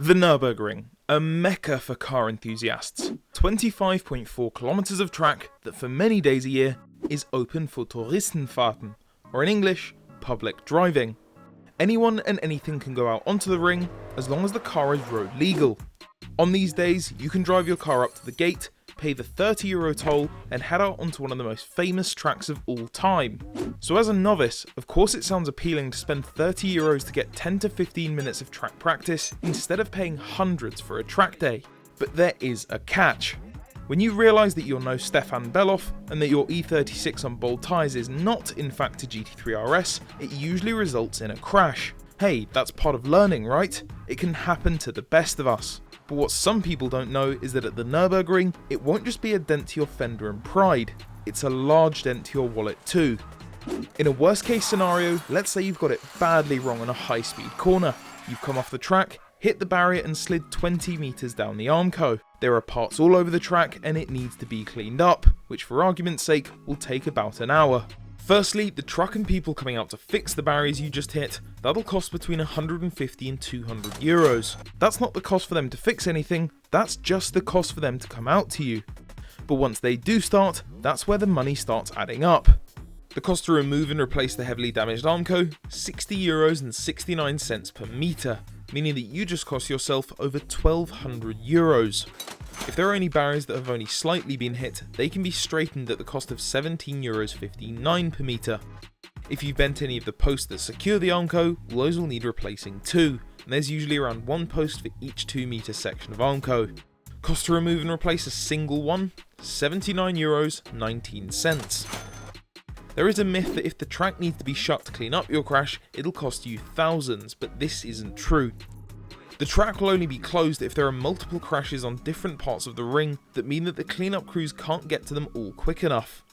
The Nürburgring, a mecca for car enthusiasts. 25.4 kilometers of track that for many days a year is open for Touristenfahrten, or in English, public driving. Anyone and anything can go out onto the ring as long as the car is road legal. On these days, you can drive your car up to the gate, pay the €30 toll and head out onto one of the most famous tracks of all time. So as a novice, of course it sounds appealing to spend €30 to get 10 to 15 minutes of track practice instead of paying hundreds for a track day. But there is a catch. When you realise that you're no Stefan Beloff and that your E36 on bold tyres is not in fact a GT3 RS, it usually results in a crash. Hey, that's part of learning, right? It can happen to the best of us. But what some people don't know is that at the Nürburgring, it won't just be a dent to your fender and pride, it's a large dent to your wallet too. In a worst case scenario, let's say you've got it badly wrong on a high speed corner. You've come off the track, hit the barrier and slid 20 meters down the Armco. There are parts all over the track and it needs to be cleaned up, which for argument's sake will take about an hour. Firstly, the truck and people coming out to fix the barriers you just hit, that'll cost between 150 and €200. That's not the cost for them to fix anything, that's just the cost for them to come out to you. But once they do start, that's where the money starts adding up. The cost to remove and replace the heavily damaged Armco, €60 and 69 cents per meter, meaning that you just cost yourself over €1,200. If there are any barriers that have only slightly been hit, they can be straightened at the cost of €17.59 per meter. If you've bent any of the posts that secure the Armco, well, those will need replacing too, and there's usually around one post for each 2 meter section of Armco. Cost to remove and replace a single one, €79.19. There is a myth that if the track needs to be shut to clean up your crash, it'll cost you thousands, but this isn't true. The track will only be closed if there are multiple crashes on different parts of the ring that mean that the cleanup crews can't get to them all quick enough.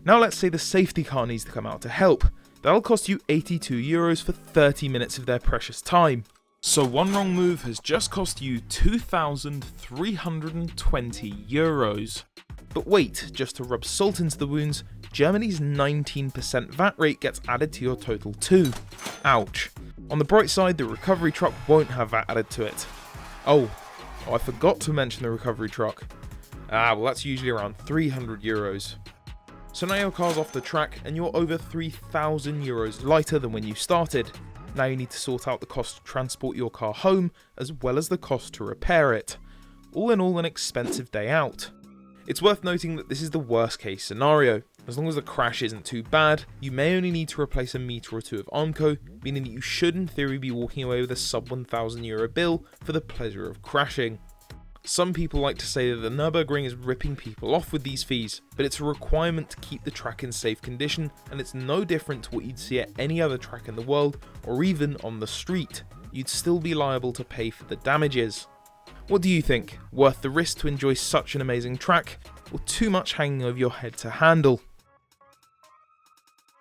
Now let's say the safety car needs to come out to help. That'll cost you €82 for 30 minutes of their precious time. So one wrong move has just cost you €2,320. But wait, just to rub salt into the wounds, Germany's 19% VAT rate gets added to your total too. Ouch. On the bright side, the recovery truck won't have VAT added to it. Oh, I forgot to mention the recovery truck. Well that's usually around €300. So now your car's off the track and you're over €3,000 lighter than when you started. Now you need to sort out the cost to transport your car home, as well as the cost to repair it. All in all, an expensive day out. It's worth noting that this is the worst case scenario. As long as the crash isn't too bad, you may only need to replace a meter or two of Armco, meaning that you should in theory be walking away with a sub €1,000 bill for the pleasure of crashing. Some people like to say that the Nürburgring is ripping people off with these fees, but it's a requirement to keep the track in safe condition, and it's no different to what you'd see at any other track in the world, or even on the street. You'd still be liable to pay for the damages. What do you think? Worth the risk to enjoy such an amazing track, or too much hanging over your head to handle?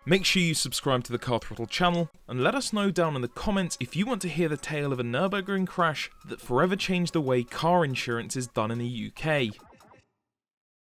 Make sure you subscribe to the Car Throttle channel, and let us know down in the comments if you want to hear the tale of a Nürburgring crash that forever changed the way car insurance is done in the UK.